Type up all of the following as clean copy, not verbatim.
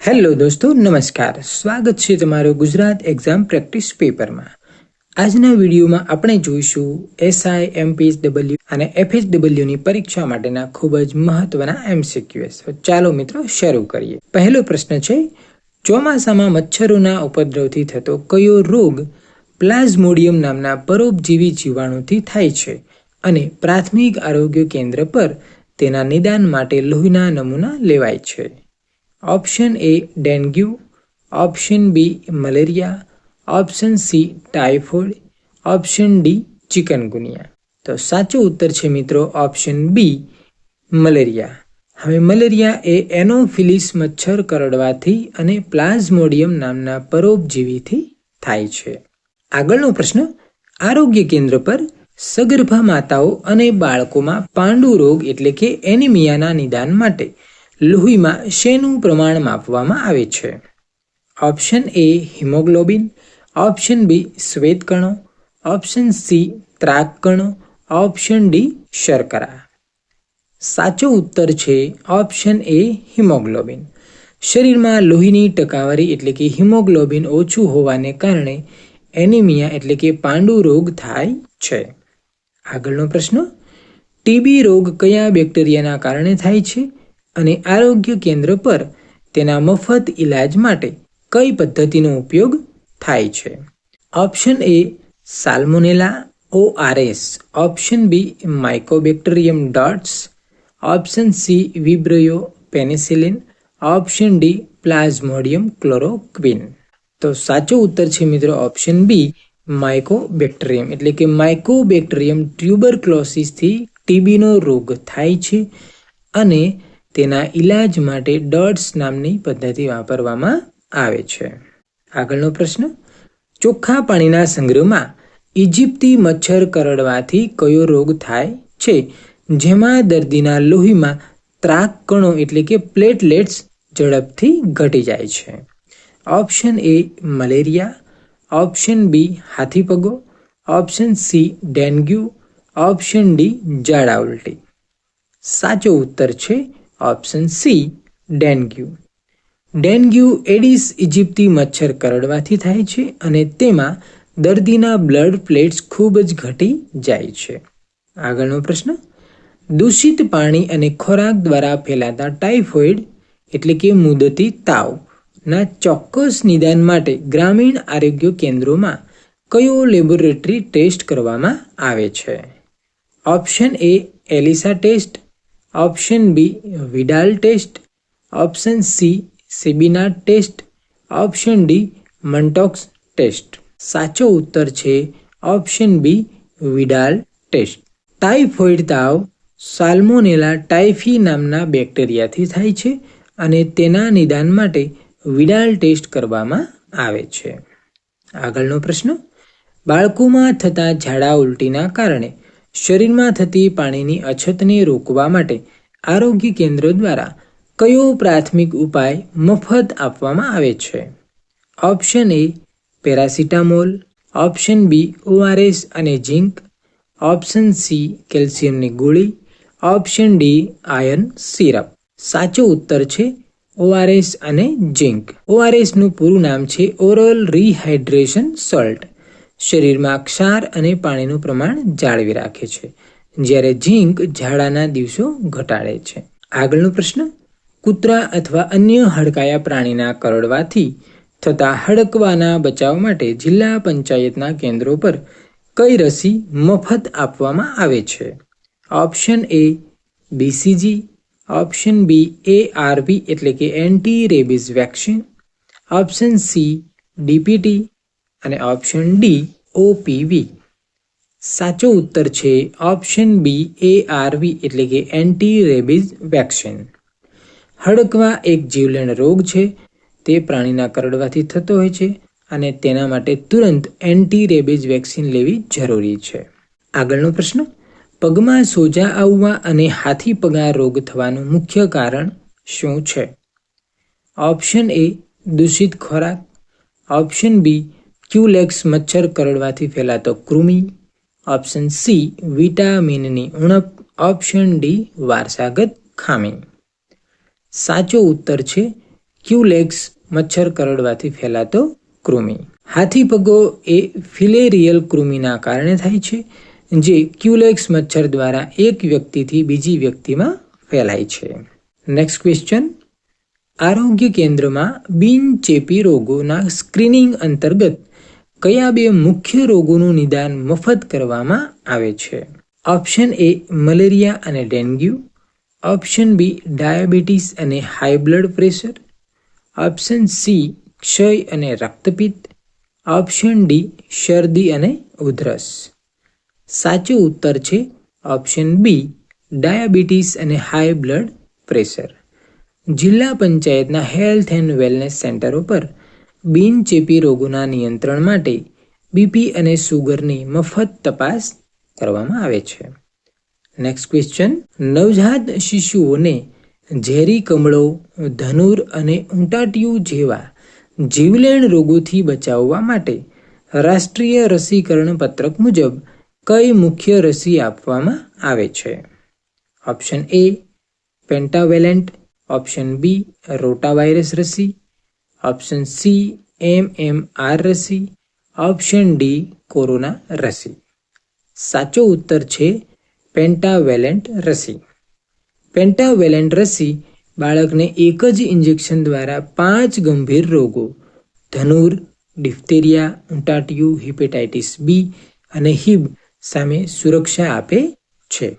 Hello દોસ્તો, નમસ્કાર. સ્વાગત છે તમારું ગુજરાત એક્ઝામ પ્રેક્ટિસ પેપરમાં. આજના વિડીયોમાં આપણે જોઈશું એસઆઈ, એમપીએસડબલ્યુ અને એફએસડબલ્યુની પરીક્ષા માટેના ખૂબ જ મહત્વના એમસીક્યુએસ. ચાલો મિત્રો શરૂ કરીએ. પહેલો પ્રશ્ન છે, ચોમાસામાં મચ્છરોના ઉપદ્રવથી થતો કયો રોગ પ્લાઝ્મોડિયમ નામના પરોપજીવી જીવાણુથી થાય છે અને પ્રાથમિક આરોગ્ય કેન્દ્ર પર તેના નિદાન માટે લોહીના નમૂના લેવાય છે? Option A dengue, option B malaria, option C typhoid, option D chikungunya. તો સાચો ઉત્તર છે મિત્રો ઓપ્શન બી મલેરિયા. હવે મલેરિયા એ એનોફિલિસ મચ્છર કરડવાથી અને પ્લાઝ્મોડિયમ નામના પરોપજીવીથી થાય છે. આગળનો પ્રશ્ન, આરોગ્ય કેન્દ્ર પર સગર્ભા માતાઓ અને બાળકોમાં પાંડુ રોગ એટલે કે એનિમિયાના નિદાન માટે લોહીમાં શેનું પ્રમાણ માપવામાં આવે છે? Option A haemoglobin, option B શ્વેતકણો, ઓપ્શન સી ત્રાકકણો, ઓપ્શન ડી શર્કરા. સાચો ઉત્તર છે ઓપ્શન એ હિમોગ્લોબિન. શરીરમાં લોહીની ટકાવારી એટલે કે હિમોગ્લોબિન ઓછું હોવાને કારણે એનિમિયા એટલે કે પાંડુ રોગ થાય છે. આગળનો પ્રશ્ન, ટીબી રોગ કયા બેક્ટેરિયાના કારણે થાય છે અને આરોગ્ય કેન્દ્ર પર તેના મફત ઇલાજ માટે કઈ પદ્ધતિનો ઉપયોગ થાય છે? Option A salmonella ORS, option B mycobacterium DOTS, option C vibrio penicillin, option D plasmodium chloroquine. તો સાચો ઉત્તર છે મિત્રો ઓપ્શન બી માઇકોબેક્ટેરિયમ એટલે કે માઇકોબેક્ટેરિયમ ટ્યુબરક્લોસિસથી ટીબીનો રોગ થાય છે અને તેના ઈલાજ માટે ડોટ્સ નામની પદ્ધતિ વાપરવામાં આવે છે. આગળનો પ્રશ્ન, ચોખ્ખા પાણીના સંગ્રહમાં ઇજિપ્તી મચ્છર કરડવાથી કયો રોગ થાય છે જેમાં દર્દીના લોહીમાં ત્રાકકણો એટલે કે પ્લેટલેટ્સ ઝડપથી ઘટી જાય છે? Option A malaria, option B હાથીપગો, option C dengue, option D ઝાડા ઉલટી. સાચો ઉત્તર છે option C dengue. Dengue aedes aegypti મચ્છર કરડવાથી થાય છે અને તેમાં દર્દીના બ્લડ પ્લેટ્સ ખૂબ જ ઘટી જાય છે. આગળનો પ્રશ્ન, દૂષિત પાણી અને ખોરાક દ્વારા ફેલાતા ટાઇફોઇડ એટલે કે મુદતી તાવના ચોક્કસ નિદાન માટે ગ્રામીણ આરોગ્ય કેન્દ્રોમાં કયો લેબોરેટરી ટેસ્ટ કરવામાં આવે છે? Option A ELISA test, option B Widal test, option C સેબિનાટ test, option D Mantoux test. સાચો ઉત્તર છે option B Widal test. Typhoid તાવ સાલ્મોનેલા ટાઇફી નામના બેક્ટેરિયાથી થાય છે અને તેના નિદાન માટે વિડાલ ટેસ્ટ કરવામાં આવે છે. આગળનો પ્રશ્ન, બાળકોમાં થતા ઝાડા ઉલટીના કારણે શરીરમાં થતી પાણીની અછતને રોકવા માટે આરોગ્ય કેન્દ્ર દ્વારા કયો પ્રાથમિક ઉપાય મફત આપવામાં આવે છે? Option A paracetamol, option B ORS અને ઝીંક, ઓપ્શન સી કેલ્શિયમની ગોળી, ઓપ્શન ડી આયર્ન સિરપ. સાચો ઉત્તર છે ઓઆરએસ અને ઝીંક. ઓઆરએસનું પૂરું નામ છે ઓરલ રિહાઇડ્રેશન સોલ્ટ. શરીરમાં ક્ષાર અને પાણીનું પ્રમાણ જાળવી રાખે છે, જ્યારે ઝીંક ઝાડાના દિવસો ઘટાડે છે. આગળનો પ્રશ્ન, કૂતરા અથવા અન્ય હડકાયા પ્રાણીના કરડવાથી થતા હડકવાના બચાવ માટે જિલ્લા પંચાયતના કેન્દ્રો પર કઈ રસી મફત આપવામાં આવે છે? Option A BCG, option B ARV એટલે કે anti rabies vaccine, option C DPT અને ઓપ્શન ડી ઓપીવી. સાચો ઉત્તર છે ઓપ્શન બી એઆરવી એટલે કે એન્ટી રેબિઝ વેક્સિન. હડકવા એક જીવલેણ રોગ છે. તે પ્રાણીના કરડવાથી થતો હોય છે અને તેના માટે તુરંત એન્ટી રેબિઝ વેક્સિન લેવી જરૂરી છે. આગળનો પ્રશ્ન, પગમાં સોજા આવવા અને હાથીપગા રોગ થવાનું મુખ્ય કારણ શું છે? ઓપ્શન એ દૂષિત ખોરાક, ઓપ્શન બી ક્યુલેક્સ મચ્છર કરડવાથી ફેલાતો કૃમિ, ઓપ્શન સી વિટામિનની ઉણપ, ઓપ્શન ડી વારસાગત ખામી. સાચો ઉત્તર છે ક્યુલેક્સ મચ્છર કરડવાથી ફેલાતો કૃમિ. હાથી પગો એ ફિલેરિયલ કૃમિના કારણે થાય છે, જે ક્યુલેક્સ મચ્છર દ્વારા એક વ્યક્તિથી બીજી વ્યક્તિમાં ફેલાય છે. Next question. આરોગ્ય કેન્દ્રમાં બિનચેપી રોગોના સ્ક્રીનિંગ અંતર્ગત કયા બે મુખ્ય રોગોનું નિદાન મફત કરવામાં આવે છે? ઓપ્શન એ મલેરિયા અને ડેન્ગ્યુ, ઓપ્શન બી ડાયાબિટીસ અને high blood pressure, option C ક્ષય અને રક્તપિત્ત, ઓપ્શન ડી શરદી અને ઉધરસ. સાચો ઉત્તર છે ઓપ્શન બી ડાયાબિટીસ અને હાઈ બ્લડ પ્રેશર. જિલ્લા પંચાયતના હેલ્થ એન્ડ વેલનેસ સેન્ટરો પર બિનચેપી રોગોના નિયંત્રણ માટે બીપી અને સુગરની મફત તપાસ કરવામાં આવે છે. Next question. નવજાત શિશુઓને ઝેરી કમળો, ધનુર અને ઉટાટિયું જેવા જીવલેણ રોગોથી બચાવવા માટે રાષ્ટ્રીય રસીકરણ પત્રક મુજબ કઈ મુખ્ય રસી આપવામાં આવે છે? Option A pentavalent, option B rotavirus રસી, ઓપ્શન સી MMR રસી, ઓપ્શન ડી કોરોના રસી. સાચો ઉત્તર છે પેન્ટાવેલેન્ટ રસી. પેન્ટાવેલેન્ટ રસી બાળકને એક જ ઇન્જેક્શન દ્વારા 5 ગંભીર રોગો ધનુર, ડિફ્થેરિયા, ઉટાટિયું, હિપેટાઇટિસ બી અને HIV સામે સુરક્ષા આપે છે.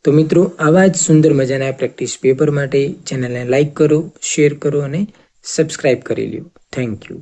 તો મિત્રો, આવા જ સુંદર મજાના પ્રેક્ટિસ પેપર માટે ચેનલને લાઇક કરો, શેર કરો અને સબસ્ક્રાઇબ કરી લ્યો. Thank you.